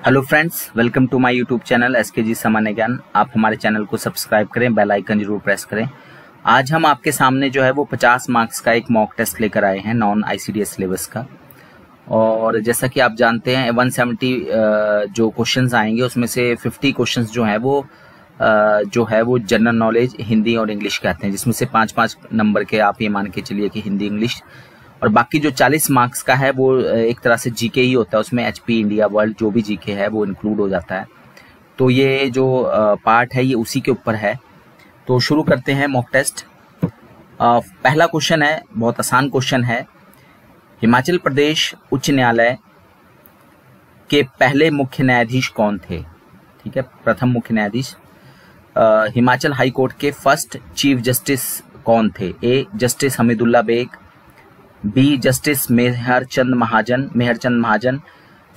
Hello friends, welcome to my YouTube channel SKG सामान्य ज्ञान। आप हमारे चैनल को सब्सक्राइब करें, बेल आइकन जरूर प्रेस करें। आज हम आपके सामने जो है वो 50 मार्क्स का एक मॉक टेस्ट लेकर आए हैं नॉन ICDS सिलेबस का। और जैसा कि आप जानते हैं 170 जो क्वेश्चंस आएंगे उसमें से 50 क्वेश्चंस जो है वो जनरल नॉलेज हिंदी और इंग्लिश के आते हैं, जिसमें से 5-5 नंबर के आप ये मान के चलिए कि हिंदी इंग्लिश, और बाकी जो 40 मार्क्स का है वो एक तरह से जीके ही होता है। उसमें HP इंडिया वर्ल्ड जो भी जीके है वो इंक्लूड हो जाता है। तो ये जो पार्ट है ये उसी के ऊपर है। तो शुरू करते हैं मॉक टेस्ट। पहला क्वेश्चन है, बहुत आसान क्वेश्चन है। हिमाचल प्रदेश उच्च न्यायालय के पहले मुख्य न्यायाधीश कौन थे? ठीक है, प्रथम मुख्य न्यायाधीश। हिमाचल हाई कोर्ट के फर्स्ट चीफ जस्टिस कौन थे? A justice Hamidullah Beg, B justice Meharchand Mahajan,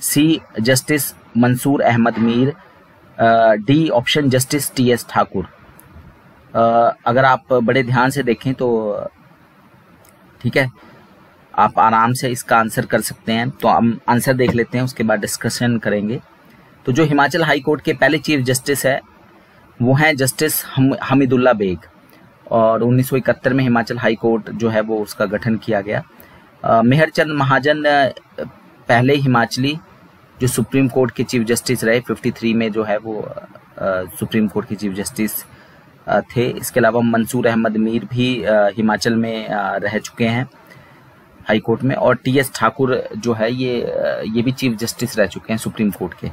C justice Mansoor Ahmad Mir, D option justice TS Thakur. अगर आप बड़े ध्यान से देखें तो ठीक है, आप आराम से इसका आंसर कर सकते हैं। तो हम आंसर देख लेते हैं, उसके बाद डिस्कशन करेंगे। तो जो हिमाचल हाई कोर्ट के पहले चीफ जस्टिस है वो हैं जस्टिस हमीदुल्ला बेग, और 1971 में हिमाचल हाई कोर्ट जो है वो उसका गठन किया गया। मेहरचंद महाजन पहले हिमाचली जो सुप्रीम कोर्ट के चीफ जस्टिस रहे, 53 में जो है वो सुप्रीम कोर्ट के चीफ जस्टिस थे। इसके अलावा मंसूर अहमद मीर भी हिमाचल में रह चुके हैं हाई कोर्ट में, और TS ठाकुर जो है ये भी चीफ जस्टिस रह चुके हैं सुप्रीम कोर्ट के।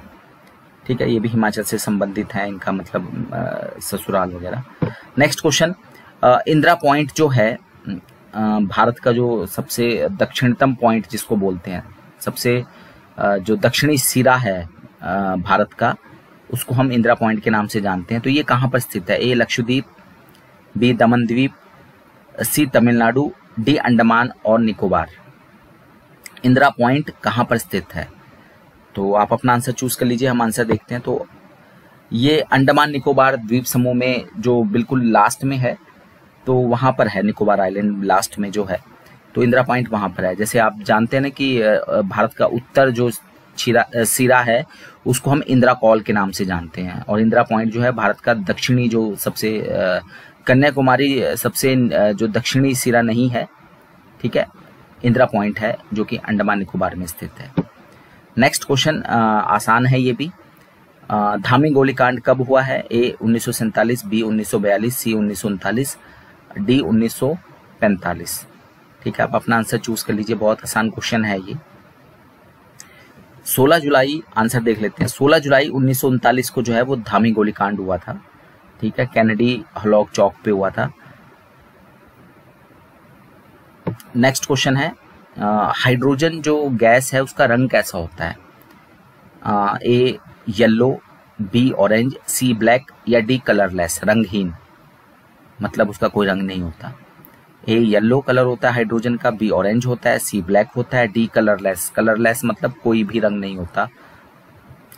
ठीक है, ये भी हिमाचल से संबंधित है, इनका मतलब ससुराल वगैरह। नेक्स्ट क्वेश्चन, इंदिरा पॉइंट जो है भारत का जो सबसे दक्षिणतम पॉइंट जिसको बोलते हैं, सबसे जो दक्षिणी सिरा है भारत का, उसको हम इंदिरा पॉइंट के नाम से जानते हैं। तो ये कहाँ पर स्थित है? A लक्षद्वीप, B दमन द्वीप, C तमिलनाडु, D अंडमान और निकोबार। इंदिरा पॉइंट कहाँ पर स्थित है? तो आप अपना आंसर चूज कर लीजिए, हम आंसर देखते हैं। तो ये अंडमान निकोबार द्वीप समूह में जो बिल्कुल लास्ट में है, तो वहां पर है निकोबार आइलैंड लास्ट में जो है। तो इंदिरा पॉइंट वहां पर है। जैसे आप जानते हैं ना कि भारत का उत्तर जो सिरा है उसको हम इंदिरा कॉल के नाम से जानते हैं, और इंदिरा पॉइंट जो है भारत का दक्षिणी जो सबसे कन्याकुमारी सबसे जो दक्षिणी सिरा नहीं है, ठीक है, इंदिरा पॉइंट है जो कि अंडमान निकोबार में स्थित है। नेक्स्ट क्वेश्चन आसान है ये भी। धामी गोलीकांड कब हुआ है? A 1947, B 1942, C 1939, D 1945। ठीक है, आप अपना आंसर चूज कर लीजिए, बहुत आसान क्वेश्चन है ये। 16 जुलाई, आंसर देख लेते हैं। 16 जुलाई 1939 को जो है वो धामी गोलीकांड हुआ था। ठीक है, कैनेडी हलॉग चौक पे हुआ था। नेक्स्ट क्वेश्चन है, हाइड्रोजन जो गैस है उसका रंग कैसा होता है? A yellow, B orange, C black या D कलरलेस, रंगहीन, मतलब उसका कोई रंग नहीं होता। A येलो कलर होता है हाइड्रोजन का, B ऑरेंज होता है, C ब्लैक होता है, D कलरलेस। कलरलेस मतलब कोई भी रंग नहीं होता,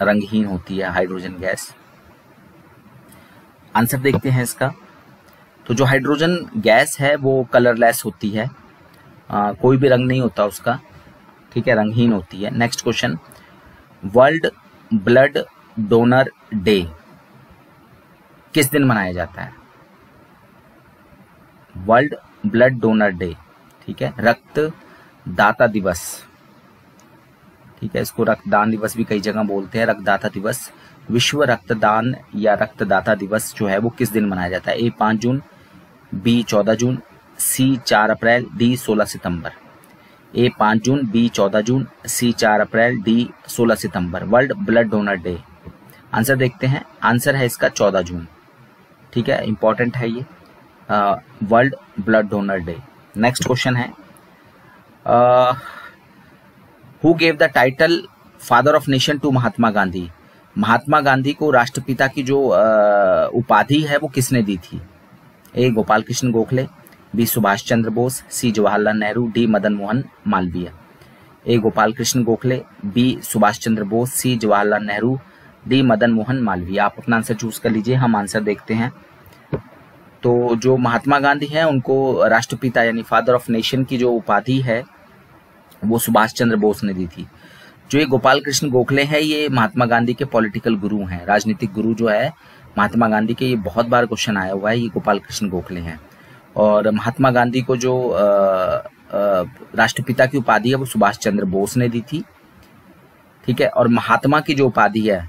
रंगहीन होती है हाइड्रोजन गैस। आंसर देखते हैं इसका। तो जो हाइड्रोजन गैस है वो कलरलेस होती है, कोई भी रंग नहीं होता उसका, ठीक है, रंगहीन होती है। Next question, world blood donor day किस दिन मनाया जाता है? वर्ल्ड ब्लड डोनर डे, ठीक है, रक्तदाता दिवस, ठीक है, इसको रक्तदान दिवस भी कई जगह बोलते हैं, रक्तदाता दिवस। विश्व रक्तदान या रक्तदाता दिवस जो है वो किस दिन मनाया जाता है? A 5 June, B 14 June, C 4 April, D 16 September. A 5 June, B 14 June, C 4 April, D 16 September. World blood donor day, answer देखते हैं। आंसर है इसका 14 जून। ठीक है, इंपॉर्टेंट है ये, world blood donor day. Next question है, who gave the title father of nation to Mahatma Gandhi? Mahatma Gandhi को राष्ट्रपिता की जो उपाधि है वो किसने दी थी? A Gopal Krishna Gokhale, B Subhash Chandra Bose, C Jawaharlal Nehru, D Madan Mohan Malviya. A Gopal Krishna Gokhale, B Subhash Chandra Bose, C Jawaharlal Nehru, D Madan Mohan Malviya. आप अपना आंसर चूज कर लीजिए, हम आंसर देखते हैं। तो जो महात्मा गांधी हैं उनको राष्ट्रपिता यानी फादर ऑफ नेशन की जो उपाधि है वो सुभाष चंद्र बोस ने दी थी। जो ये गोपाल कृष्ण गोखले हैं, ये महात्मा गांधी के पॉलिटिकल गुरु हैं, राजनीतिक गुरु जो है महात्मा गांधी के। ये बहुत बार क्वेश्चन आया हुआ है, ये गोपाल कृष्ण गोखले हैं। और महात्मा गांधी को जो राष्ट्रपिता की उपाधि है वो सुभाष चंद्र बोस ने दी थी, ठीक है। और महात्मा की जो उपाधि है,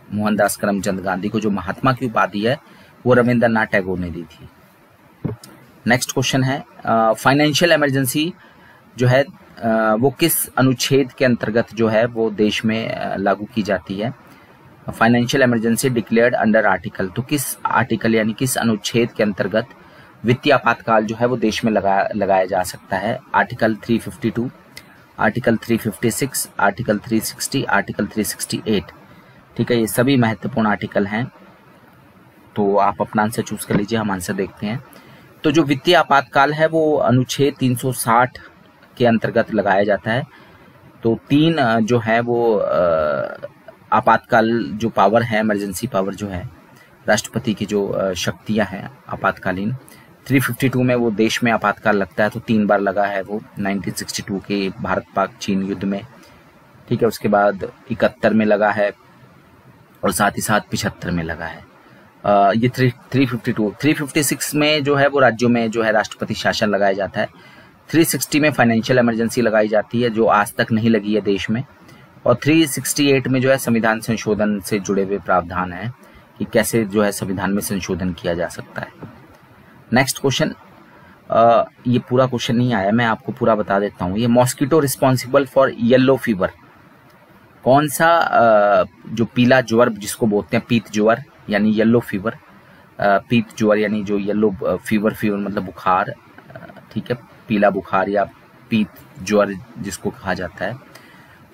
मोहनदास करमचंद गांधी को जो महात्मा की उपाधि है वो रविंद्रनाथ टैगोर ने दी थी। नेक्स्ट क्वेश्चन है, फाइनेंशियल इमरजेंसी जो है वो किस अनुच्छेद के अंतर्गत जो है वो देश में लागू की जाती है। Financial emergency declared under article, तो किस आर्टिकल यानी किस अनुच्छेद के अंतर्गत वित्तीय आपातकाल जो है वो देश में लगाया जा सकता है। आर्टिकल 352, आर्टिकल 356, आर्टिकल 360, आर्टिकल 368, ठीक है। ये सभी महत्वपूर्ण आर्टिकल हैं, तो आप अपना आंसर चूज कर लीजिए, हम आंसर देखते हैं। तो जो वित्तीय आपातकाल है वो अनुच्छेद 360 के अंतर्गत लगाया जाता है। तो 3 जो है वो आपातकाल जो पावर है, इमरजेंसी पावर जो है, राष्ट्रपति की जो शक्तियां हैं आपातकालीन, 352 में वो देश में आपातकाल लगता है, तो 3 बार लगा है वो 1962 के भारत पाक चीन युद्ध में, ठीक है। उसके बाद 71 में लगा है और साथ ही साथ 75 में लगा है। ये 352, 356 में जो है वो राज्यों में जो है राष्ट्रपति शासन लगाया जाता है। 360 में फाइनेंशियल इमरजेंसी लगाई जाती है जो आज तक नहीं लगी है देश में। और 368 में जो है संविधान संशोधन से जुड़े हुए प्रावधान है कि कैसे जो है संविधान में संशोधन किया जा सकता है। नेक्स्ट क्वेश्चन, ये पूरा क्वेश्चन नहीं आया, मैं आपको पूरा बता देता हूँ। ये mosquito responsible for yellow fever, कौन सा जो पीला ज्वर जिसको बोलते हैं पीत ज्वर यानी येलो फीवर, पीत ज्वर यानी जो येलो फीवर मतलब बुखार, ठीक है, पीला बुखार या पीत ज्वर जिसको कहा जाता है।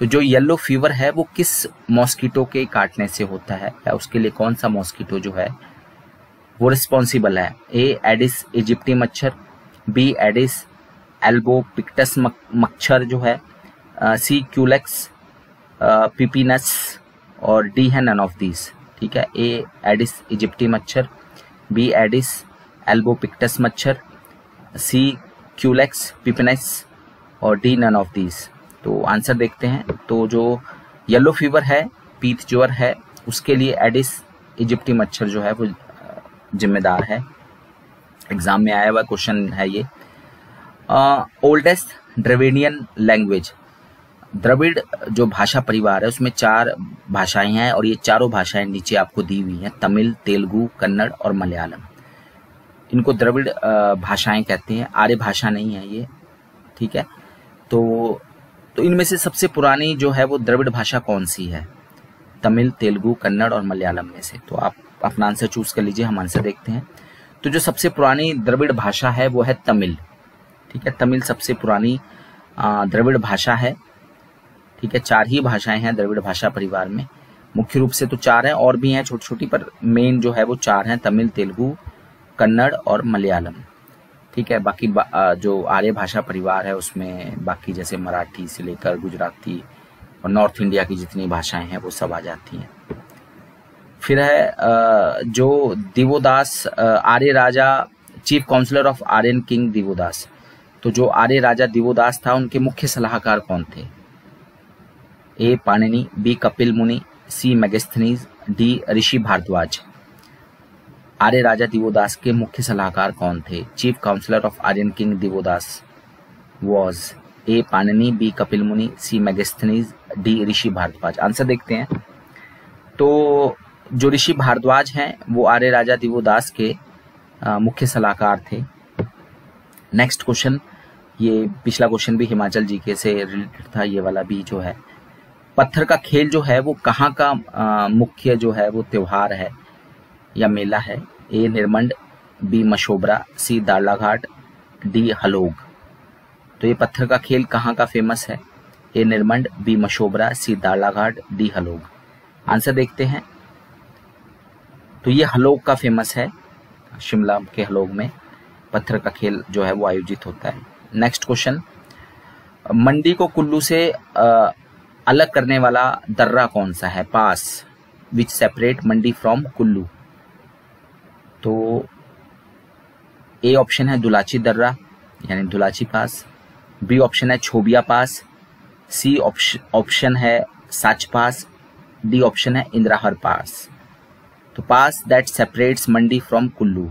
तो जो येलो फीवर है वो किस मॉस्किटो के काटने से होता है, या उसके लिए कौन सा मॉस्किटो जो है वो रिस्पॉन्सिबल है। ए एडिस इजिप्टी मच्छर, बी एडिस एल्बोपिक्टस मच्छर जो है, सी क्यूलेक्स पिपिनस, और डी है नन ऑफ दीज, ठीक है। ए एडिस इजिप्टी मच्छर, बी एडिस एल्बोपिक्टस मच्छर, सी क्यूलेक्स पिपिनस, और डी नन ऑफ दीज। तो आंसर देखते हैं। तो जो येलो फीवर है, पीत ज्वर है, उसके लिए एडिस इजिप्टी मच्छर जो है वो जिम्मेदार है। एग्जाम में आया हुआ क्वेश्चन है ये। ओल्डेस्ट द्रविडियन लैंग्वेज, द्रविड़ जो भाषा परिवार है उसमें 4 भाषाएं हैं और ये चारों भाषाएं नीचे आपको दी हुई हैं, तमिल, तेलुगु, कन्नड़ और मलयालम। इनको द्रविड़ भाषाएं कहते हैं, आर्य भाषा नहीं है ये, ठीक है। तो इनमें से सबसे पुरानी जो है वो द्रविड़ भाषा कौन सी है, तमिल, तेलुगु, कन्नड़ और मलयालम में से। तो आप अपना आंसर चूज कर लीजिए, हम आंसर देखते हैं। तो जो सबसे पुरानी द्रविड़ भाषा है वो है तमिल, ठीक है। तमिल सबसे पुरानी द्रविड़ भाषा है, ठीक है। 4 ही भाषाएं हैं द्रविड़ भाषा परिवार में, मुख्य रूप से तो 4 हैं, और भी हैं छोटी छोटी, पर मेन जो है वो 4 हैं, तमिल, तेलुगु, कन्नड़ और मलयालम, ठीक है। बाकी जो आर्य भाषा परिवार है उसमें बाकी जैसे मराठी से लेकर गुजराती और नॉर्थ इंडिया की जितनी भाषाएं हैं वो सब आ जाती हैं। फिर है जो दिवोदास, आर्य राजा, chief counsellor of Aryan king Divodas. तो जो आर्य राजा दिवोदास था उनके मुख्य सलाहकार कौन थे। ए Panini, B Kapil Muni, C Megasthenes, D Rishi Bharadwaj. आर्य राजा दिवोदास के मुख्य सलाहकार कौन थे। Chief counsellor of Aryan king Divodas was A Panini, B Kapil Muni, C Megasthenes, D Rishi Bharadwaj. Answer देखते हैं। तो जो ऋषि भारद्वाज हैं वो आर्य राजा दिवोदास के मुख्य सलाहकार थे। नेक्स्ट क्वेश्चन, ये पिछला क्वेश्चन भी हिमाचल जीके से रिलेटेड था, ये वाला भी जो है। पत्थर का खेल जो है वो कहाँ का मुख्य जो है वो त्योहार है या मेला है। ए निर्मंड, बी मशोबरा, सी दाड़लाघाट, डी हलोग। तो ये पत्थर का खेल कहाँ का फेमस है। ए निर्मंड, बी मशोबरा, सी दाड़लाघाट, डी हलोग। आंसर देखते हैं। तो ये हलोग का फेमस है, शिमला के हलोग में पत्थर का खेल जो है वो आयोजित होता है। नेक्स्ट क्वेश्चन, मंडी को कुल्लू से अलग करने वाला दर्रा कौन सा है। Pass which separate Mandi from Kullu. तो ए ऑप्शन है दुलाची दर्रा यानी दुलाची पास, बी ऑप्शन है छोबिया पास, सी ऑप्शन है साच पास, डी ऑप्शन है इंद्राहर पास। तो pass that separates Mandi from Kullu,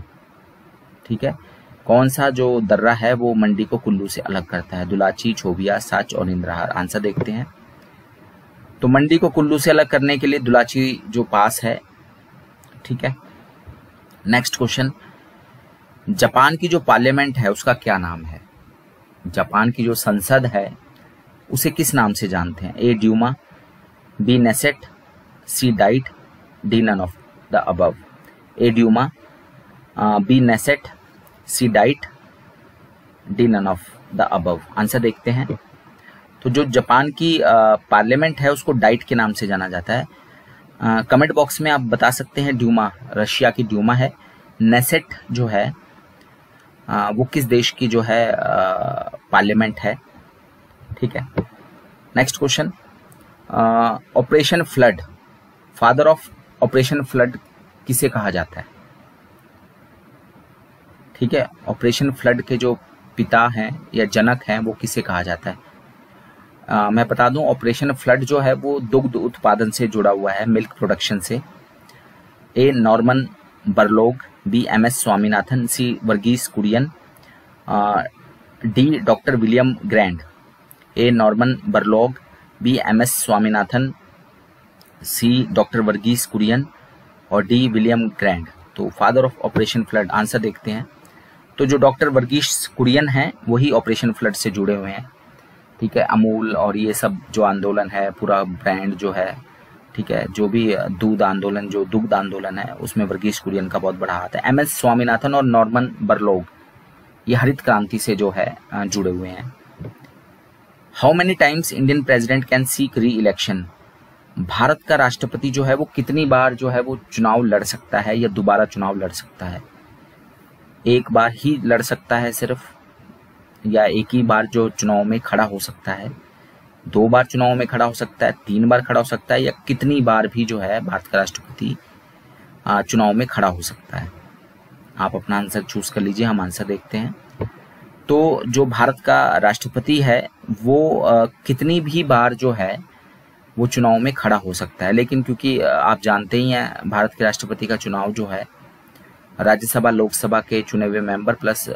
ठीक है, कौन सा जो दर्रा है वो मंडी को कुल्लू से अलग करता है? दुलाची, छोबिया, साच और इंद्राहर। आंसर देखते हैं। तो मंडी को कुल्लू से अलग करने के लिए दुलाची जो पास है, ठीक है। नेक्स्ट क्वेश्चन, जापान की जो पार्लियामेंट है उसका क्या नाम है? जापान की जो संसद है उसे किस नाम से जानते हैं? A Duma, B Knesset, C Diet, D none of the above. A Duma, B Knesset, C Diet, D none of the above. Answer देखते हैं। तो जो जापान की पार्लियामेंट है उसको डाइट के नाम से जाना जाता है। कमेंट बॉक्स में आप बता सकते हैं। ड्यूमा रशिया की ड्यूमा है। नेसेट जो है वो किस देश की जो है पार्लियामेंट है, ठीक है। Next question, operation flood, father of operation flood किसे कहा जाता है? ठीक है, ऑपरेशन फ्लड के जो पिता हैं या जनक हैं वो किसे कहा जाता है? मैं बता दूं, ऑपरेशन फ्लड जो है वो दुग्ध उत्पादन से जुड़ा हुआ है, मिल्क प्रोडक्शन से। A Norman Borlaug, B M S Swaminathan, C Verghese Kurien, D doctor William Grand. A Norman Borlaug, B M S Swaminathan, C doctor Verghese Kurien और डी विलियम ग्रैंड। तो father of operation flood, answer देखते हैं। तो जो डॉक्टर वर्गीस कुरियन हैं वही ऑपरेशन फ्लड से जुड़े हुए हैं, ठीक है। अमूल और ये सब जो आंदोलन है, पूरा ब्रांड जो है, ठीक है, जो भी दूध आंदोलन, जो दुग्ध आंदोलन है उसमें वर्गीस कुरियन का बहुत बड़ा हाथ है। एम एस स्वामीनाथन और नॉर्मन बरलोग ये हरित क्रांति से जो है जुड़े हुए हैं। How many times Indian president can seek री इलेक्शन? भारत का राष्ट्रपति जो है वो कितनी बार जो है वो चुनाव लड़ सकता है या दोबारा चुनाव लड़ सकता है? एक बार ही लड़ सकता है सिर्फ, या एक ही बार जो चुनाव में खड़ा हो सकता है, 2 बार चुनाव में खड़ा हो सकता है, 3 बार खड़ा हो सकता है, या कितनी बार भी जो है भारत का राष्ट्रपति चुनाव में खड़ा हो सकता है? आप अपना आंसर चूज कर लीजिए, हम आंसर देखते हैं। तो जो भारत का राष्ट्रपति है वो कितनी भी बार जो है वो चुनाव में खड़ा हो सकता है, लेकिन क्योंकि आप जानते ही हैं भारत के राष्ट्रपति का चुनाव जो है राज्यसभा लोकसभा के चुने हुए मेंबर प्लस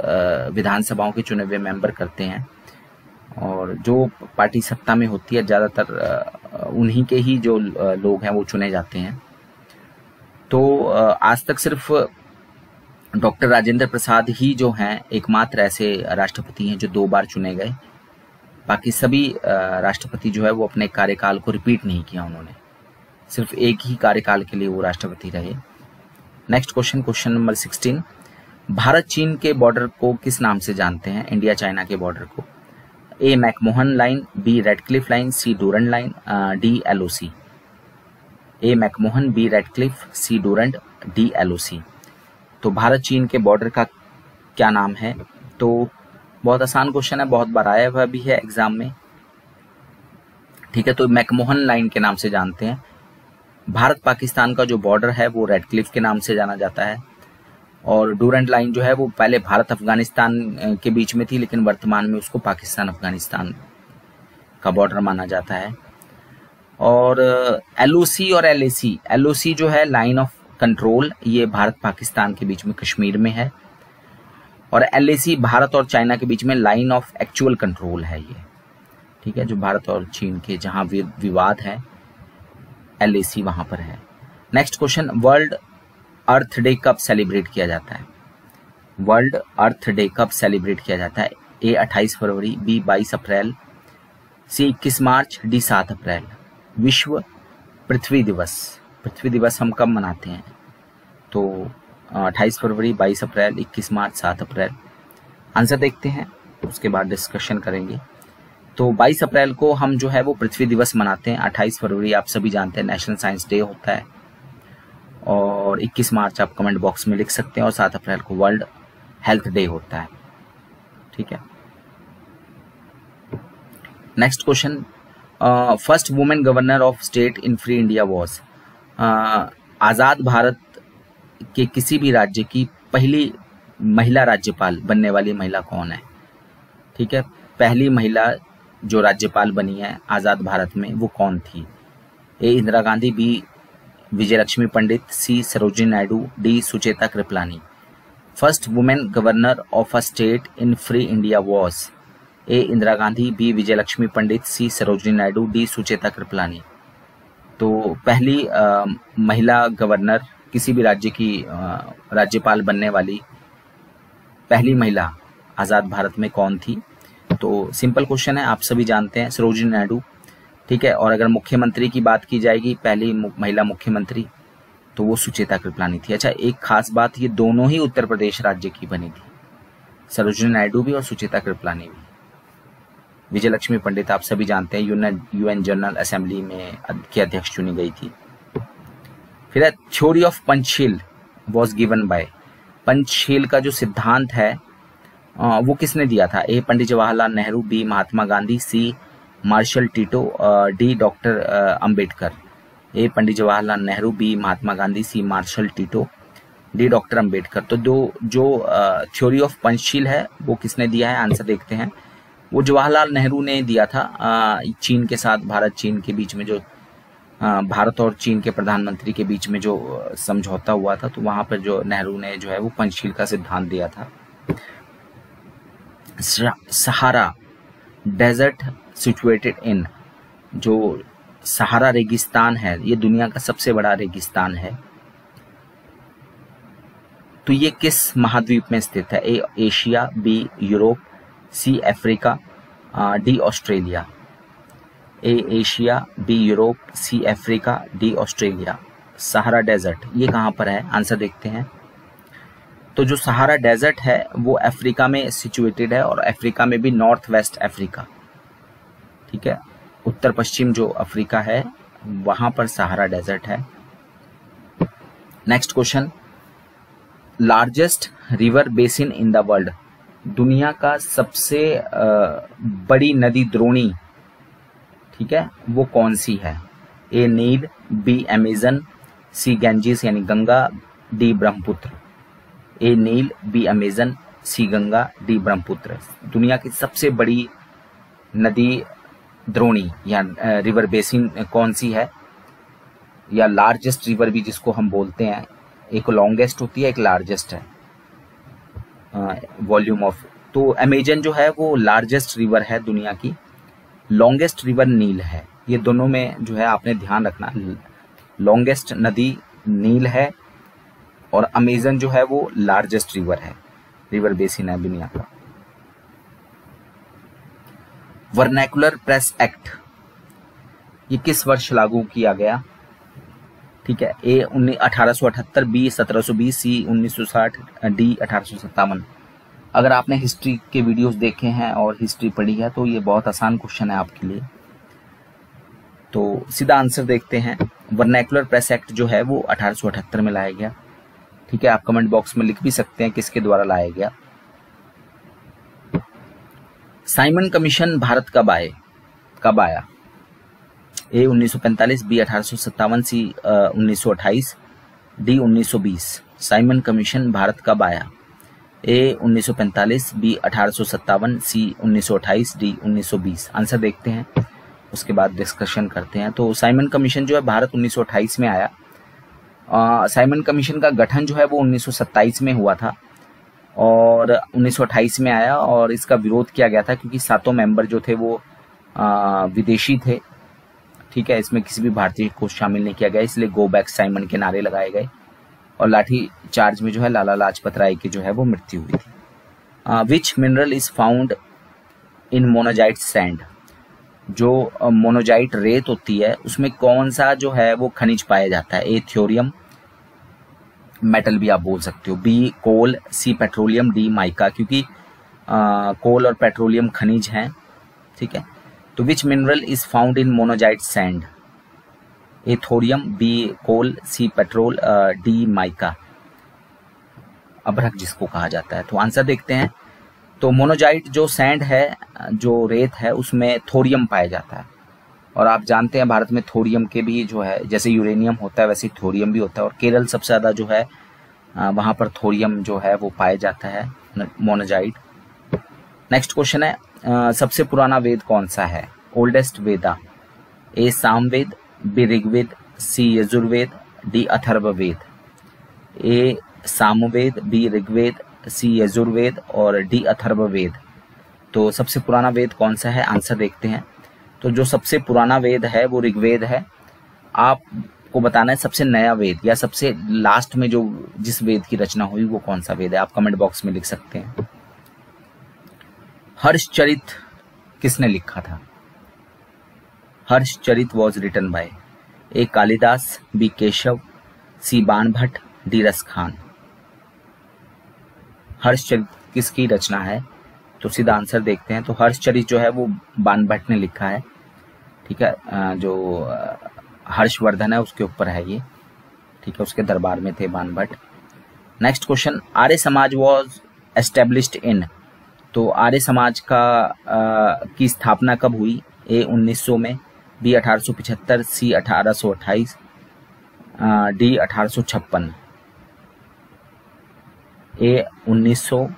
विधानसभाओं के चुने हुए मेंबर करते हैं, और जो पार्टी सत्ता में होती है ज़्यादातर उन्हीं के ही जो लोग हैं वो चुने जाते हैं। तो आज तक सिर्फ डॉक्टर राजेंद्र प्रसाद ही जो हैं एकमात्र ऐसे राष्ट्रपति हैं जो 2 बार चुने गए। बाकी सभी राष्ट्रपति जो है वो अपने कार्यकाल को रिपीट नहीं किया, उन्होंने सिर्फ एक ही कार्यकाल के लिए वो राष्ट्रपति रहे। Next question, question number 16, Bharat चीन के बॉर्डर को किस नाम से जानते हैं? इंडिया चाइना के बॉर्डर को। A McMahon line, B Radcliffe line, C Durand line, D LOC. A McMahon, B Radcliffe, C Durand, D LOC. तो भारत चीन के बॉर्डर का क्या नाम है? तो बहुत आसान क्वेश्चन है, बहुत बार आया हुआ भी है एग्जाम में, ठीक है। तो मैकमोहन लाइन के नाम से जानते हैं। भारत पाकिस्तान का जो बॉर्डर है वो रेडक्लिफ के नाम से जाना जाता है, और डूरंड लाइन जो है वो पहले भारत अफगानिस्तान के बीच में थी, लेकिन वर्तमान में उसको पाकिस्तान अफगानिस्तान का बॉर्डर माना जाता है। और एलओसी और एलएसी, एलओसी जो है लाइन ऑफ कंट्रोल, ये भारत पाकिस्तान के बीच में कश्मीर में है, और एलएसी भारत और चाइना के बीच में लाइन ऑफ एक्चुअल कंट्रोल है ये, ठीक है। जो भारत और चीन के जहां विवाद है एलएसी वहां पर है। नेक्स्ट क्वेश्चन, वर्ल्ड अर्थ डे कब सेलिब्रेट किया जाता है? वर्ल्ड अर्थ डे कब सेलिब्रेट किया जाता है? ए 28 फरवरी, बी 22 अप्रैल, सी 21 मार्च, डी 7 अप्रैल। विश्व पृथ्वी दिवस, पृथ्वी दिवस हम कब मनाते हैं? तो 28 फरवरी, 22 अप्रैल, 21 मार्च, 7 अप्रैल। आंसर देखते हैं, उसके बाद डिस्कशन करेंगे। तो 22 अप्रैल को हम जो है वो पृथ्वी दिवस मनाते हैं। 28 फरवरी आप सभी जानते हैं नेशनल साइंस डे होता है, और 21 मार्च आप कमेंट बॉक्स में लिख सकते हैं, और 7 अप्रैल को वर्ल्ड हेल्थ डे होता है, ठीक है। Next question, first women governor of state in free India was. आज़ाद भारत के किसी भी राज्य की पहली महिला राज्यपाल बनने वाली महिला कौन है? ठीक है, पहली महिला जो राज्यपाल बनी है आज़ाद भारत में वो कौन थी? A Indira Gandhi, B Vijayalakshmi Pandit, C Sarojini Naidu, D Sucheta Kripalani. First women governor of a state in free India was A Indira Gandhi, B Vijayalakshmi Pandit, C Sarojini Naidu, D Sucheta Kripalani. तो पहली महिला गवर्नर, किसी भी राज्य की राज्यपाल बनने वाली पहली महिला आज़ाद भारत में कौन थी? तो सिंपल क्वेश्चन है, आप सभी जानते हैं, सरोजिनी नायडू। ठीक है, और अगर मुख्यमंत्री की बात की जाएगी, पहली महिला मुख्यमंत्री, तो वो सुचेता कृपलानी थी। अच्छा, एक खास बात, ये दोनों ही उत्तर प्रदेश राज्य की बनी थी, सरोजिनी नायडू भी और सुचेता कृपलानी भी। विजयलक्ष्मी पंडित आप सभी जानते हैं, यूएन जनरल असेंबली में की अध्यक्ष चुनी गई थी। फिर theory of Panchsheel was given by, Panchsheel का जो सिद्धांत है वो किसने दिया था? A Pandit Jawaharlal Nehru, B Mahatma Gandhi, C Marshal Tito, D doctor Ambedkar. A Pandit Jawaharlal Nehru, B Mahatma Gandhi, C Marshal Tito, D doctor Ambedkar. तो जो थ्योरी ऑफ पंचशील है वो किसने दिया है? आंसर देखते हैं, वो जवाहरलाल नेहरू ने दिया था। चीन के साथ, भारत चीन के बीच में जो भारत और चीन के प्रधानमंत्री के बीच में जो समझौता हुआ था, तो वहां पर जो नेहरू ने जो है वो पंचशील का सिद्धांत दिया था। सहारा डेजर्ट सिचुएटेड इन, जो सहारा रेगिस्तान है, ये दुनिया का सबसे बड़ा रेगिस्तान है, तो ये किस महाद्वीप में स्थित है? A Asia, B Europe, C Africa, D Australia. A Asia, B Europe, C Africa, D Australia. Sahara desert ये कहाँ पर है? आंसर देखते हैं। तो जो सहारा डेजर्ट है वो अफ्रीका में सिचुएटेड है, और अफ्रीका में भी नॉर्थ वेस्ट अफ्रीका, ठीक है, उत्तर पश्चिम जो अफ्रीका है वहां पर सहारा डेजर्ट है। Next question, largest river basin in the world, दुनिया का सबसे बड़ी नदी द्रोणी, ठीक है, वो कौन सी है? ए नील, बी अमेजन, सी गंजीस यानी गंगा, डी ब्रह्मपुत्र। ए नील, बी अमेजन, सी गंगा, डी ब्रह्मपुत्र। दुनिया की सबसे बड़ी नदी द्रोणी या रिवर बेसिन कौन सी है, या लार्जेस्ट रिवर भी जिसको हम बोलते हैं, एक लॉन्गेस्ट होती है, एक लार्जेस्ट है वॉल्यूम ऑफ। तो अमेजन जो है वो लार्जेस्ट रिवर है दुनिया की, लॉन्गेस्ट रिवर नील है। ये दोनों में जो है आपने ध्यान रखना, लॉन्गेस्ट नदी नील है और अमेजन जो है वो लार्जेस्ट रिवर है, रिवर बेसिन है दुनिया का। वर्नैकुलर प्रेस एक्ट ये किस वर्ष लागू किया गया? ठीक है, ए 1878, बी 1720, सी 1960, डी 1857। अगर आपने हिस्ट्री के वीडियोस देखे हैं और हिस्ट्री पढ़ी है तो ये बहुत आसान क्वेश्चन है आपके लिए। तो सीधा आंसर देखते हैं, वर्नैकुलर प्रेस एक्ट जो है वो 1878 में लाया गया। ठीक है, आप कमेंट बॉक्स में लिख भी सकते हैं किसके द्वारा लाया गया। साइमन कमीशन भारत कब आया? ए 1945, बी 1857, सी 1928, डी 1920। साइमन कमीशन भारत कब आया? ए 1945, बी 1857, सी 1928, डी 1920। आंसर देखते हैं, उसके बाद डिस्कशन करते हैं। तो साइमन कमीशन जो है भारत 1928 में आया। साइमन कमीशन का गठन जो है वो 1927 में हुआ था और 1928 में आया, और इसका विरोध किया गया था क्योंकि 7 मेंबर जो थे वो विदेशी थे। ठीक है, इसमें किसी भी भारतीय को शामिल नहीं किया गया, इसलिए गो बैक साइमन के नारे लगाए गए और लाठी चार्ज में जो है लाला लाजपत राय की जो है वो मृत्यु हुई थी। विच mineral is found in monazite sand? जो मोनोजाइट रेत होती है उसमें कौन सा जो है वो खनिज पाया जाता है? ए थ्योरियम, मेटल भी आप बोल सकते हो, B coal, C petroleum, D mica. क्योंकि कोल और पेट्रोलियम खनिज हैं। ठीक है, तो which mineral is found in monazite sand? A thorium, B coal, C petrol, D mica, अभ्रक जिसको कहा जाता है। तो आंसर देखते हैं। तो मोनोजाइट जो सैंड है, जो रेत है, उसमें थोरियम पाया जाता है, और आप जानते हैं भारत में थोरियम के भी जो है, जैसे यूरेनियम होता है वैसे थोरियम भी होता है, और केरल सबसे ज़्यादा जो है वहाँ पर थोरियम जो है वो पाया जाता है, मोनोजाइट। नेक्स्ट क्वेश्चन है, सबसे पुराना वेद कौन सा है? ओल्डेस्ट वेदा। ए सामवेद, बी ऋग्वेद, सी यजुर्वेद, डी अथर्ववेद। ए सामवेद, बी ऋग्वेद, सी यजुर्वेद और डी अथर्ववेद। तो सबसे पुराना वेद कौन सा है? आंसर देखते हैं। तो जो सबसे पुराना वेद है वो ऋग्वेद है। आपको बताना है सबसे नया वेद या सबसे लास्ट में जो जिस वेद की रचना हुई वो कौन सा वेद है। आप कमेंट बॉक्स में लिख सकते हैं। हर्षचरित किसने लिखा था? Harshacharita was written by A Kalidas, B Keshav, C Banabhatta, D Ras Khan. Harshacharita किसकी रचना है? तो सीधा आंसर देखते हैं। तो हर्षचरित जो है वो बाणभट्ट ने लिखा है। ठीक है, जो हर्षवर्धन है उसके ऊपर है ये। ठीक है, उसके दरबार में थे Banabhatta. Next question, Arya Samaj was established in. तो आर्य समाज की स्थापना कब हुई? ए 1900 में, बी 1875, सी 1828, डी 1856। ए 1900,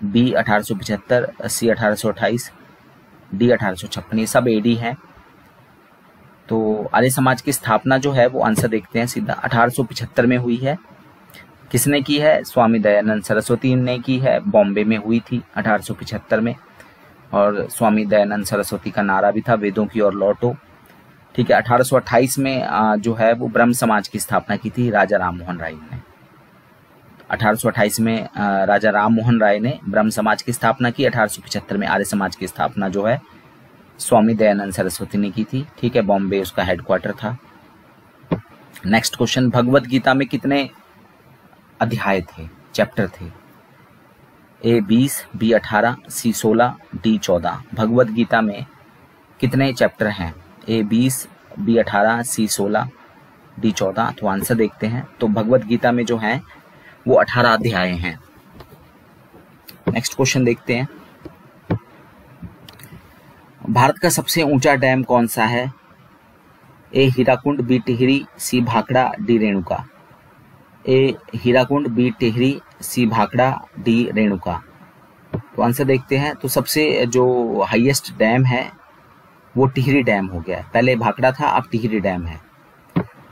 बी 1875, सी 1828, डी 1856। ये सब एडी हैं। तो आर्य समाज की स्थापना जो है वो आंसर देखते हैं सीधा 1875 में हुई है। किसने की है? स्वामी दयानंद सरस्वती ने की है। बॉम्बे में हुई थी 1875 में। और स्वामी दयानंद सरस्वती का नारा भी था वेदों की ओर लौटो। ठीक है, 1828 में जो है वो ब्रह्म समाज की स्थापना की थी राजा राम मोहन राय ने। 1828 में राजा राम मोहन राय ने ब्रह्म समाज की स्थापना की। 1875 में आर्य समाज की स्थापना जो है स्वामी दयानंद सरस्वती ने की थी। ठीक है, बॉम्बे उसका हेडक्वार्टर था। नेक्स्ट क्वेश्चन, भगवत गीता में कितने अध्याय थे, चैप्टर थे? ए 20, बी 18, सी 16, डी 14। भगवत गीता में कितने चैप्टर हैं? ए 20, बी 18, सी 16, डी 14। तो आंसर देखते हैं। तो भगवत गीता में जो है वो 18 अध्याय हैं। नेक्स्ट क्वेश्चन देखते हैं, भारत का सबसे ऊंचा डैम कौन सा है? ए हीराकुंड, बी टिहरी, सी भाखड़ा, डी रेणुका। ए हीराकुंड, बी टिहरी, सी भाखड़ा, डी रेणुका। तो आंसर देखते हैं। तो सबसे जो हाईएस्ट डैम है वो टिहरी डैम हो गया। पहले भाखड़ा था, अब टिहरी डैम है।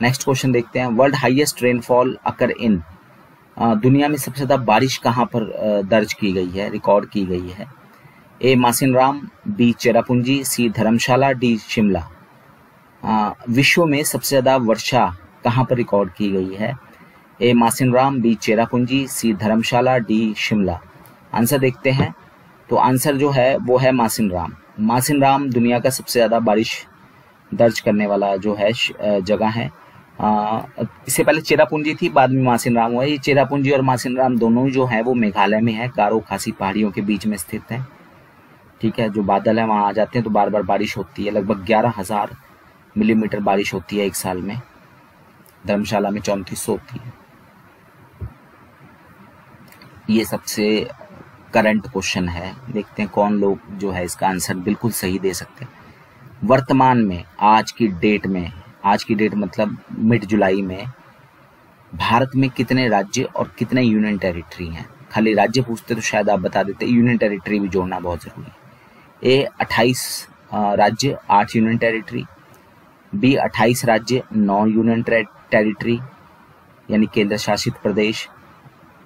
नेक्स्ट क्वेश्चन देखते हैं, वर्ल्ड हाईएस्ट रेनफॉल अकर इन। दुनिया में सबसे ज्यादा बारिश कहाँ पर दर्ज की गई है, रिकॉर्ड की गई है? ए मासिनराम, बी चेरापूंजी, सी धर्मशाला, डी शिमला। विश्व में सबसे ज्यादा वर्षा कहाँ पर रिकॉर्ड की गई है? ए मासिनराम, बी चेरापूंजी, सी धर्मशाला, डी शिमला। आंसर देखते हैं। तो आंसर जो है वो है मासिनराम। मासिनराम दुनिया का सबसे ज्यादा बारिश दर्ज करने वाला जो है जगह है। इससे पहले चेरापूंजी थी, बाद में मासिनराम हुआ। ये चेरापूंजी और मासिनराम दोनों जो है वो मेघालय में है, गारो खासी पहाड़ियों के बीच में स्थित है। ठीक है, जो बादल है वहां आ जाते हैं तो बार बार बारिश होती है। लगभग 11,000 मिलीमीटर बारिश होती है एक साल में। धर्मशाला में 3400 होती है। ये सबसे करंट क्वेश्चन है, देखते हैं कौन लोग जो है इसका आंसर बिल्कुल सही दे सकते हैं। वर्तमान में आज की डेट में, आज की डेट मतलब मिड जुलाई में, भारत में कितने राज्य और कितने यूनियन टेरिटरी हैं? खाली राज्य पूछते तो शायद आप बता देते, यूनियन टेरिटरी भी जोड़ना बहुत जरूरी है। ए 28 राज्य 8 यूनियन टेरिटरी, बी 28 राज्य 9 यूनियन टेरिटरी यानी केंद्र शासित प्रदेश,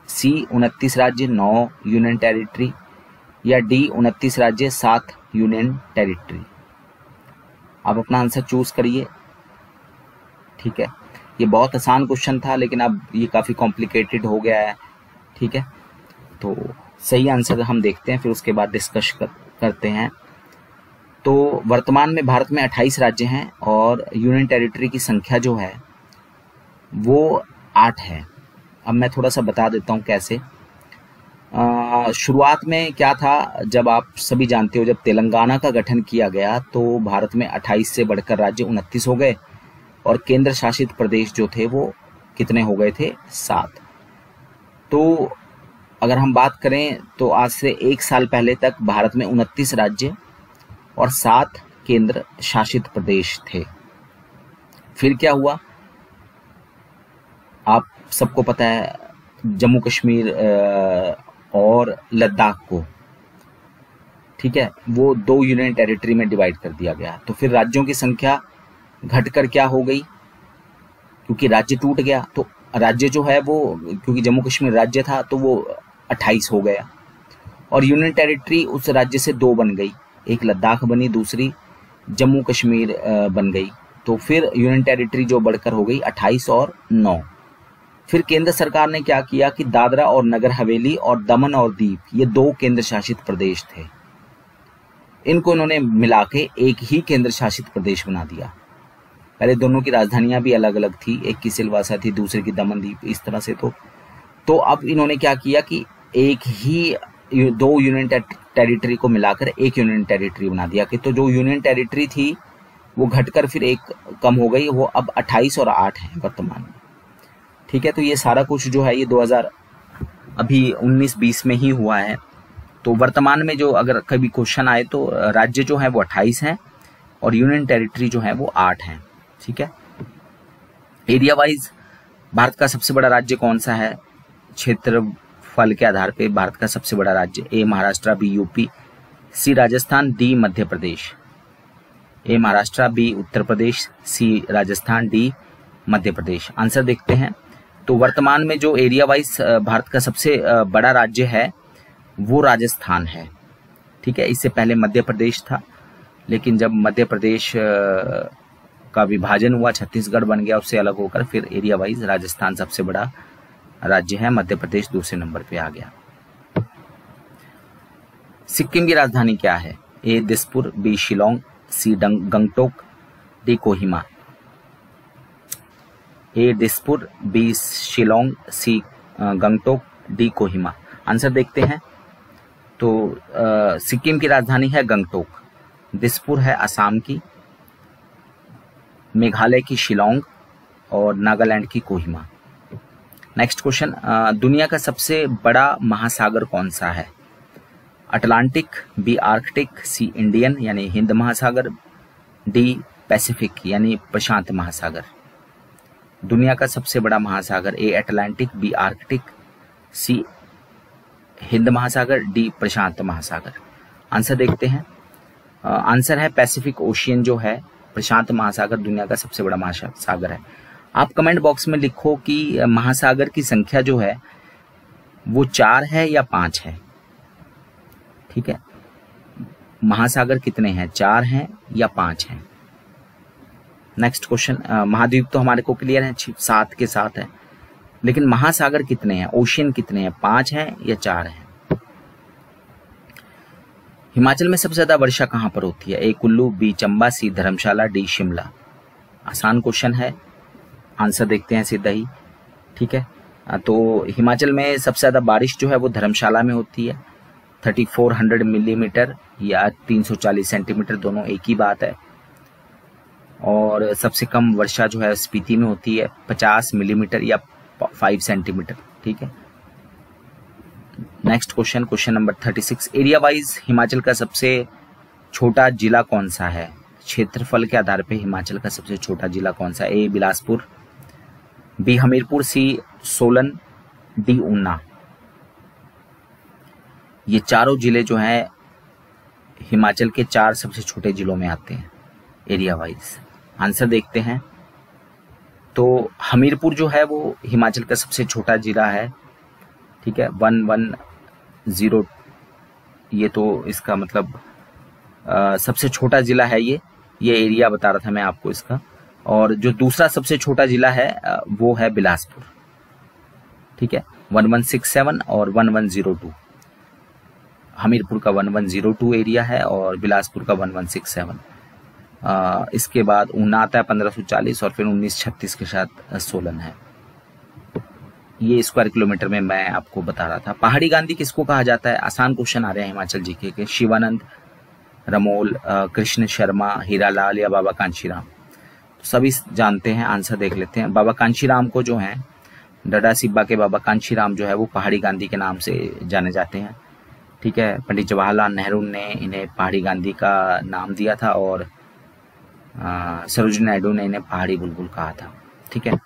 सी 29 राज्य 9 यूनियन टेरिटरी, या डी 29 राज्य 7 यूनियन टेरिटरी। आप अपना आंसर चूज करिए। ठीक है, ये बहुत आसान क्वेश्चन था लेकिन अब ये काफी कॉम्प्लिकेटेड हो गया है। ठीक है, तो सही आंसर हम देखते हैं, फिर उसके बाद डिस्कस करते हैं। तो वर्तमान में भारत में 28 राज्य हैं और यूनियन टेरिटरी की संख्या जो है वो 8 है। अब मैं थोड़ा सा बता देता हूँ कैसे। शुरुआत में क्या था, जब आप सभी जानते हो, जब तेलंगाना का गठन किया गया तो भारत में 28 से बढ़कर राज्य 29 हो गए और केंद्र शासित प्रदेश जो थे वो कितने हो गए थे? 7। तो अगर हम बात करें तो आज से 1 साल पहले तक भारत में 29 राज्य और 7 केंद्र शासित प्रदेश थे। फिर क्या हुआ आप सबको पता है, जम्मू कश्मीर और लद्दाख को, ठीक है, वो 2 यूनियन टेरिटरी में डिवाइड कर दिया गया। तो फिर राज्यों की संख्या घटकर क्या हो गई, क्योंकि राज्य टूट गया तो राज्य जो है वो, क्योंकि जम्मू कश्मीर राज्य था तो वो 28 हो गया, और यूनियन टेरिटरी उस राज्य से 2 बन गई, एक लद्दाख बनी, दूसरी जम्मू कश्मीर बन गई। तो फिर यूनियन टेरिटरी जो बढ़कर हो गई 28 और 9। फिर केंद्र सरकार ने क्या किया कि दादरा और नगर हवेली और दमन और दीव, ये 2 केंद्र शासित प्रदेश थे, इनको इन्होंने मिला के एक ही केंद्र शासित प्रदेश बना दिया। पहले दोनों की राजधानियां भी अलग अलग थी, एक की सिलवासा थी, दूसरे की दमन दीव, इस तरह से। तो अब इन्होंने क्या किया कि एक ही 2 यूनियन टेरिटरी को मिलाकर एक यूनियन टेरिटरी बना दिया कि तो जो यूनियन टेरिटरी थी वो घटकर फिर एक कम हो गई, वो अब 28 और 8 है वर्तमान में। ठीक है, तो ये सारा कुछ जो है ये 2019-20 में ही हुआ है। तो वर्तमान में जो अगर कभी क्वेश्चन आए तो राज्य जो है वो 28 हैं और यूनियन टेरिटरी जो है वो 8 हैं। ठीक है, एरिया वाइज भारत का सबसे बड़ा राज्य कौन सा है, क्षेत्रफल के आधार पे भारत का सबसे बड़ा राज्य, ए महाराष्ट्र, बी यूपी, सी राजस्थान, डी मध्य प्रदेश। ए महाराष्ट्र, बी उत्तर प्रदेश, सी राजस्थान, डी मध्य प्रदेश। आंसर देखते हैं। तो वर्तमान में जो एरिया वाइज भारत का सबसे बड़ा राज्य है वो राजस्थान है। ठीक है, इससे पहले मध्य प्रदेश था, लेकिन जब मध्य प्रदेश का विभाजन हुआ, छत्तीसगढ़ बन गया, उससे अलग होकर फिर एरिया वाइज राजस्थान सबसे बड़ा राज्य है, मध्य प्रदेश दूसरे नंबर पे आ गया। सिक्किम की राजधानी क्या है, ए दिसपुर, बी शिलोंग, सी गंगटोक, डी कोहिमा। ए दिसपुर, बी शिलोंग, सी गंगटोक, डी कोहिमा। आंसर देखते हैं। तो सिक्किम की राजधानी है गंगटोक, दिसपुर है असम की, मेघालय की शिलोंग और नागालैंड की कोहिमा। नेक्स्ट क्वेश्चन, दुनिया का सबसे बड़ा महासागर कौन सा है, अटलांटिक, बी आर्कटिक, सी इंडियन यानी हिंद महासागर, डी पैसिफिक यानी प्रशांत महासागर। दुनिया का सबसे बड़ा महासागर, ए अटलांटिक, बी आर्कटिक, सी हिंद महासागर, डी प्रशांत महासागर। आंसर देखते हैं। आंसर है पैसिफिक ओशियन जो है, प्रशांत महासागर दुनिया का सबसे बड़ा महासागर है। आप कमेंट बॉक्स में लिखो कि महासागर की संख्या जो है वो 4 है या 5 है। ठीक है, महासागर कितने हैं, 4 हैं या 5 हैं। नेक्स्ट क्वेश्चन, महाद्वीप तो हमारे को क्लियर है, 7 के 7 है, लेकिन महासागर कितने हैं, ओशियन कितने हैं, 5 हैं या 4 हैं। हिमाचल में सबसे ज्यादा वर्षा कहां पर होती है, ए कुल्लू, बी चंबा, सी धर्मशाला, डी शिमला। आसान क्वेश्चन है, आंसर देखते हैं सीधा ही। ठीक है, तो हिमाचल में सबसे ज्यादा बारिश जो है वो धर्मशाला में होती है, 3400 मिलीमीटर या 340 सेंटीमीटर, दोनों एक ही बात है। और सबसे कम वर्षा जो है स्पीति में होती है, 50 मिलीमीटर या 5 सेंटीमीटर। ठीक है, next question, question number 36, area wise Himachal का सबसे छोटा जिला कौन सा है, क्षेत्रफल के आधार पे हिमाचल का सबसे छोटा जिला कौन सा है, ए बिलासपुर, बी हमीरपुर, सी सोलन, डी ऊना। ये चारों जिले जो हैं हिमाचल के 4 सबसे छोटे जिलों में आते हैं एरिया वाइज। आंसर देखते हैं। तो हमीरपुर जो है वो हिमाचल का सबसे छोटा जिला है। ठीक है, 110, ये तो इसका मतलब सबसे छोटा जिला है ये एरिया बता रहा था मैं आपको इसका। और जो दूसरा सबसे छोटा जिला है वो है बिलासपुर। ठीक है, 1167 और 1102। हमीरपुर का 1102 एरिया है और बिलासपुर का 1167। इसके बाद ऊना आता है 1540 और फिर 1936 के साथ सोलन है। ये स्क्वायर किलोमीटर में मैं आपको बता रहा था। पहाड़ी गांधी किसको कहा जाता है, आसान क्वेश्चन आ रहे हैं हिमाचल जीके के। शिवानंद, रमोल, कृष्ण शर्मा, हीरालाल या बाबा कांशीराम। तो सभी जानते हैं, आंसर देख लेते हैं। बाबा कांशीराम को जो है डडा सिब्बा के बाबा कांशीराम जो है वो पहाड़ी गांधी के नाम से जाने जाते हैं। ठीक है, पंडित जवाहरलाल नेहरू ने इन्हें पहाड़ी गांधी का नाम दिया था और सरोजिनी नायडू ने इन्हें पहाड़ी बुलबुल कहा था। ठीक है,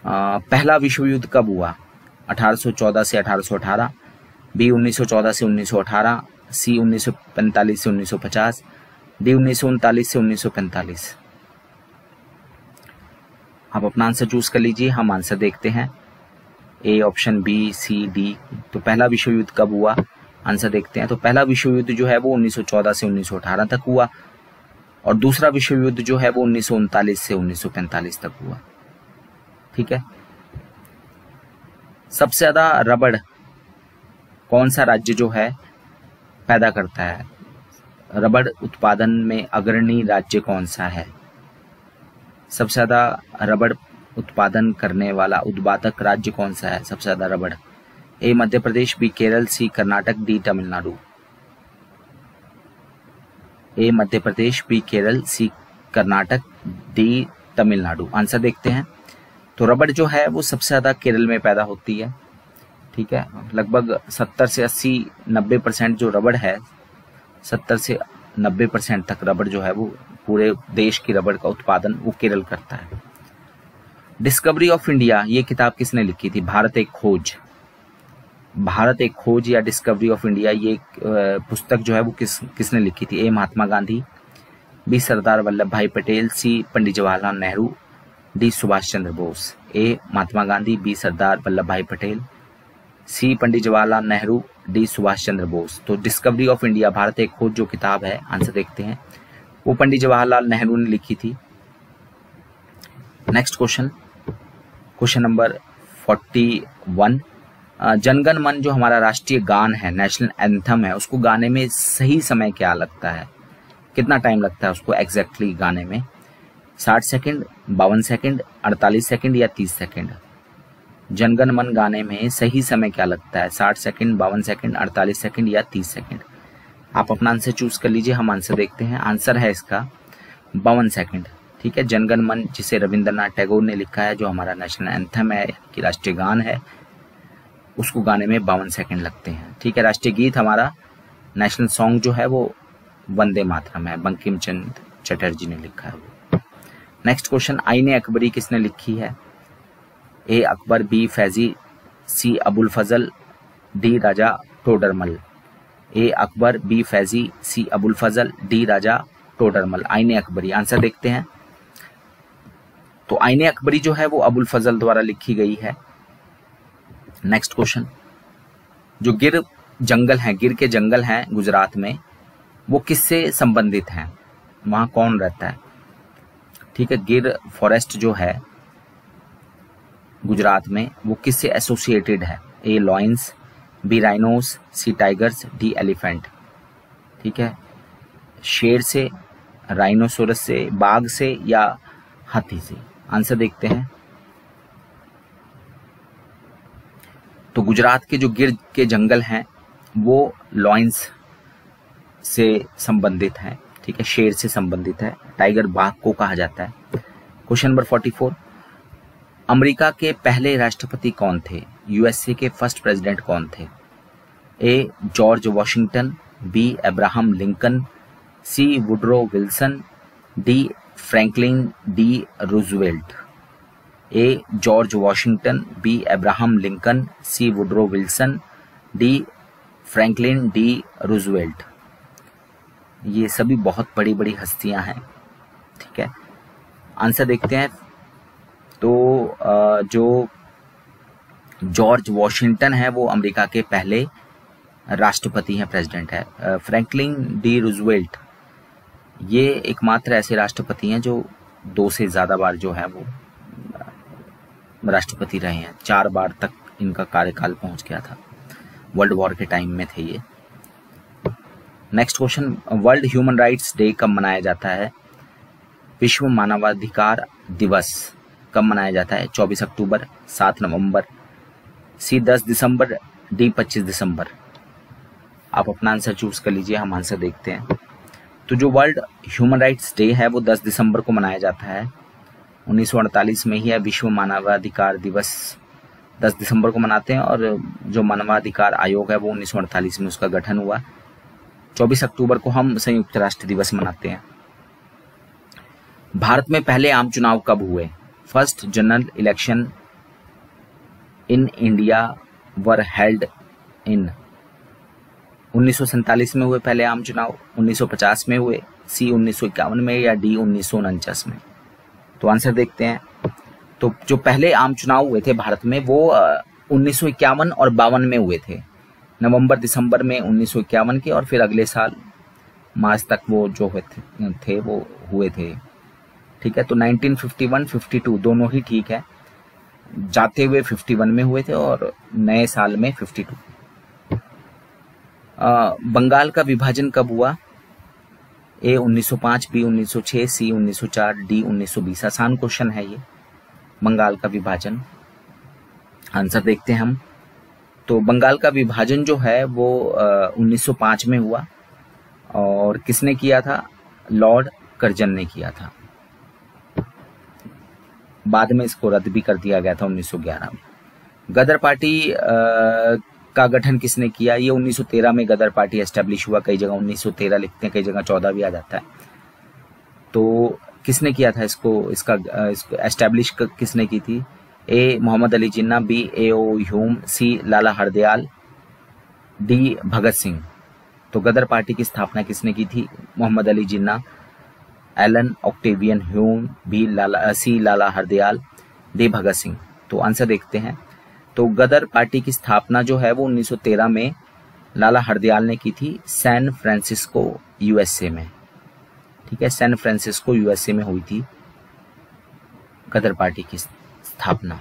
पहला विश्व युद्ध कब हुआ, 1814 से 1818, बी 1914 से 1918, सी 1945 से 1950, डी 1939 से 1945। आप अपना आंसर चूज कर लीजिए, हम आंसर देखते हैं। A option, B, C, D. तो पहला विश्व युद्ध कब हुआ, आंसर देखते हैं। तो पहला विश्व युद्ध जो है वो 1914 से 1918 तक हुआ, और दूसरा विश्व युद्ध जो है वो 1939 से 1945 तक हुआ। ठीक है। सबसे ज्यादा रबड़ कौन सा राज्य जो है पैदा करता है, रबड़ उत्पादन में अग्रणी राज्य कौन सा है? सबसे ज्यादा रबड़ उत्पादन करने वाला उत्पादक राज्य कौन सा है सबसे ज्यादा रबड़? ए मध्य प्रदेश, बी केरल, सी कर्नाटक, डी तमिलनाडु। ए मध्य प्रदेश, बी केरल, सी कर्नाटक, डी तमिलनाडु। आंसर देखते हैं। तो रबड़ जो है वो सबसे ज्यादा केरल में पैदा होती है। ठीक है। लगभग 70 से 80-90% जो रबड़ है, 70 से 90% तक रबड़ जो है वो पूरे देश की रबड़ का उत्पादन वो केरल करता है। डिस्कवरी ऑफ इंडिया ये किताब किसने लिखी थी? भारत एक खोज। भारत एक खोज या डिस्कवरी ऑफ इंडिया ये पुस्तक जो है वो किसने लिखी थी? ए महात्मा गांधी, बी सरदार वल्लभ भाई पटेल, सी पंडित जवाहरलाल नेहरू, डी सुभाष चंद्र बोस। ए महात्मा गांधी, बी सरदार वल्लभ भाई पटेल, सी पंडित जवाहरलाल नेहरू, डी सुभाष चंद्र बोस। तो डिस्कवरी ऑफ इंडिया भारत एक खोज जो किताब है, आंसर देखते हैं, वो पंडित जवाहरलाल नेहरू ने लिखी थी। Next question, question number 41। जनगण मन जो हमारा राष्ट्रीय गान है, नेशनल एंथम है, उसको गाने में सही समय क्या लगता है? कितना टाइम लगता है उसको एग्जैक्टली गाने में? 60 सेकंड, 52 सेकंड, 48 सेकंड या 30 सेकंड? जनगण मन गाने में सही समय क्या लगता है? 60 सेकंड, 52 सेकंड, 48 सेकंड या 30 सेकंड? आप अपना आंसर चूज कर लीजिए, हम आंसर देखते हैं। आंसर है इसका 52 सेकंड। ठीक है। जनगण मन जिसे रविंद्रनाथ टैगोर ने लिखा है, जो हमारा नेशनल एंथम है कि राष्ट्रीय गान है, उसको गाने में 52 सेकंड लगते हैं। ठीक है। राष्ट्रीय गीत हमारा नेशनल सॉन्ग जो है वो वंदे मातरम है, बंकिम चंद्र चटर्जी ने लिखा है वो। नेक्स्ट क्वेश्चन, आईने अकबरी किसने लिखी है? ए अकबर, बी फैजी, सी अबुल फजल, डी राजा टोडरमल। ए अकबर, बी फैजी, सी अबुल फजल, डी राजा टोडरमल। आईने अकबरी, आंसर देखते हैं। तो आईने अकबरी जो है वो अबुल फजल द्वारा लिखी गई है। नेक्स्ट क्वेश्चन, जो गिर जंगल है, गिर के जंगल हैं गुजरात में, वो किससे संबंधित हैं? वहां कौन रहता है? ठीक है। गिर फॉरेस्ट जो है गुजरात में, वो किससे एसोसिएटेड है? ए लॉयंस, बी राइनोस, सी टाइगर्स, डी एलिफेंट। ठीक है। शेर से, राइनोसोरस से, बाघ से या हाथी से? आंसर देखते हैं। तो गुजरात के जो गिर के जंगल हैं वो लॉयंस से संबंधित हैं। ठीक है। शेर से संबंधित है, टाइगर बाघ को कहा जाता है। क्वेश्चन नंबर 44, अमेरिका के पहले राष्ट्रपति कौन थे? यूएसए के फर्स्ट प्रेसिडेंट कौन थे? A George Washington, B Abraham Lincoln, C Woodrow Wilson, D Franklin D Roosevelt. A George Washington, B Abraham Lincoln, C Woodrow Wilson, D Franklin D Roosevelt. ये सभी बहुत बड़ी बड़ी हस्तियां हैं। ठीक है। आंसर देखते हैं। तो जो जॉर्ज वॉशिंगटन है वो अमेरिका के पहले राष्ट्रपति हैं, प्रेसिडेंट है। फ्रैंकलिन डी रूजवेल्ट ये एकमात्र ऐसे राष्ट्रपति हैं जो 2 से ज्यादा बार जो है वो राष्ट्रपति रहे हैं। 4 बार तक इनका कार्यकाल पहुंच गया था, वर्ल्ड वॉर के टाइम में थे ये। Next question, world human rights day कब मनाया जाता है? विश्व मानवाधिकार दिवस कब मनाया जाता है? 24 अक्टूबर, 7 नवंबर, सी 10 दिसंबर, डी 25 दिसंबर। आप अपना आंसर चूज कर लीजिए, हम आंसर देखते हैं। तो जो वर्ल्ड ह्यूमन राइट्स डे है वो 10 दिसंबर को मनाया जाता है। 1948 में ही है विश्व मानवाधिकार दिवस 10 दिसंबर को मनाते हैं, और जो मानवाधिकार आयोग है वो 1948 में उसका गठन हुआ। 24 अक्टूबर को हम संयुक्त राष्ट्र दिवस मनाते हैं। भारत में पहले आम चुनाव कब हुए? First general election in India were held in 1947 में हुए पहले आम चुनाव, 1950 में हुए, सी 1951 में, या डी 1949 में। तो आंसर देखते हैं। तो जो पहले आम चुनाव हुए थे भारत में वो 1951 और 52 में हुए थे, नवंबर दिसंबर में 1951 के, और फिर अगले साल मार्च तक वो जो थे वो हुए थे। ठीक है, तो 1951, 52 दोनों ही ठीक है। जाते हुए 51 में हुए थे और नए साल में 52। बंगाल का विभाजन कब हुआ? ए 1905, बी 1906, सी 1904, डी 1920। आसान क्वेश्चन है ये, बंगाल का विभाजन। आंसर देखते हैं हम। तो बंगाल का विभाजन जो है वो 1905 में हुआ, और किसने किया था? लॉर्ड कर्जन ने किया था। बाद में इसको रद्द भी कर दिया गया था 1911 में। गदर पार्टी का गठन किसने किया? ये 1913 में गदर पार्टी एस्टेब्लिश हुआ। कई जगह 1913 लिखते हैं, कई जगह 14 भी आ जाता है। तो किसने किया था इसको एस्टेब्लिश किसने की थी? ए Mohammad Ali Jinnah, B A.O.. Hume, सी लाला हरदयाल, डी भगत सिंह। तो गदर पार्टी की स्थापना किसने की थी? Mohammad Ali Jinnah, Elon Octavian Hume, सी लाला हरदयाल, डी भगत सिंह। तो आंसर देखते हैं। तो गदर पार्टी की स्थापना जो है वो 1913 में लाला हरदयाल ने की थी, सैन फ्रांसिस्को यूएसए में। ठीक है, सैन फ्रांसिस्को यूएसए में हुई थी गदर पार्टी की स्थापना।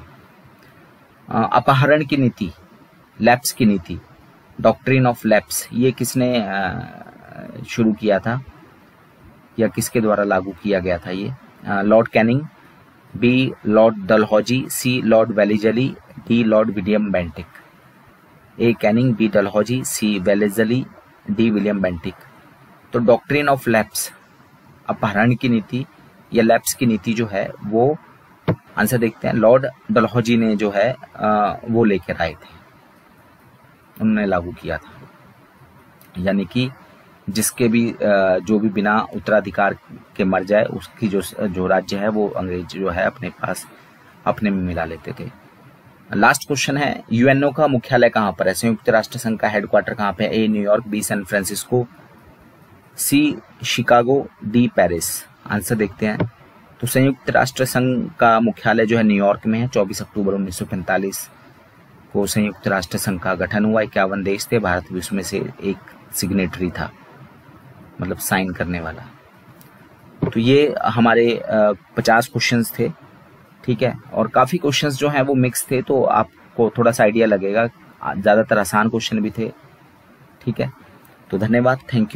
अपहरण की नीति, लैप्स की नीति, डॉक्ट्रिन ऑफ लैप्स, ये किसने शुरू किया था या किसके द्वारा लागू किया गया था? ये Lord Canning, B Lord Dalhousie, C Lord Wellesley, D Lord William Bentinck. A Canning, B Dalhousie, C Wellesley, D William Bentinck. तो डॉक्ट्रिन ऑफ लैप्स, अपहरण की नीति या लैप्स की नीति जो है वो, आंसर देखते हैं, लॉर्ड डलहौजी ने जो है वो लेकर आए थे, उन्होंने लागू किया था। यानी कि जिसके भी जो भी बिना उत्तराधिकार के मर जाए उसकी जो राज्य है वो अंग्रेज जो है अपने पास अपने में मिला लेते थे। लास्ट क्वेश्चन है, यूएनओ का मुख्यालय कहाँ पर है? संयुक्त राष्ट्र संघ का हेडक्वार्टर कहाँ पे है? ए न्यूयॉर्क, बी सैन फ्रांसिस्को, सी शिकागो, डी पेरिस। आंसर देखते हैं। तो संयुक्त राष्ट्र संघ का मुख्यालय जो है न्यूयॉर्क में है। 24 अक्टूबर 1945 को संयुक्त राष्ट्र संघ का गठन हुआ। 51 देश थे, भारत भी उसमें से एक सिग्नेटरी था, मतलब साइन करने वाला। तो ये हमारे 50 क्वेश्चंस थे। ठीक है, और काफ़ी क्वेश्चंस जो हैं वो मिक्स थे, तो आपको थोड़ा सा आइडिया लगेगा। ज़्यादातर आसान क्वेश्चन भी थे। ठीक है, तो धन्यवाद, थैंक यू।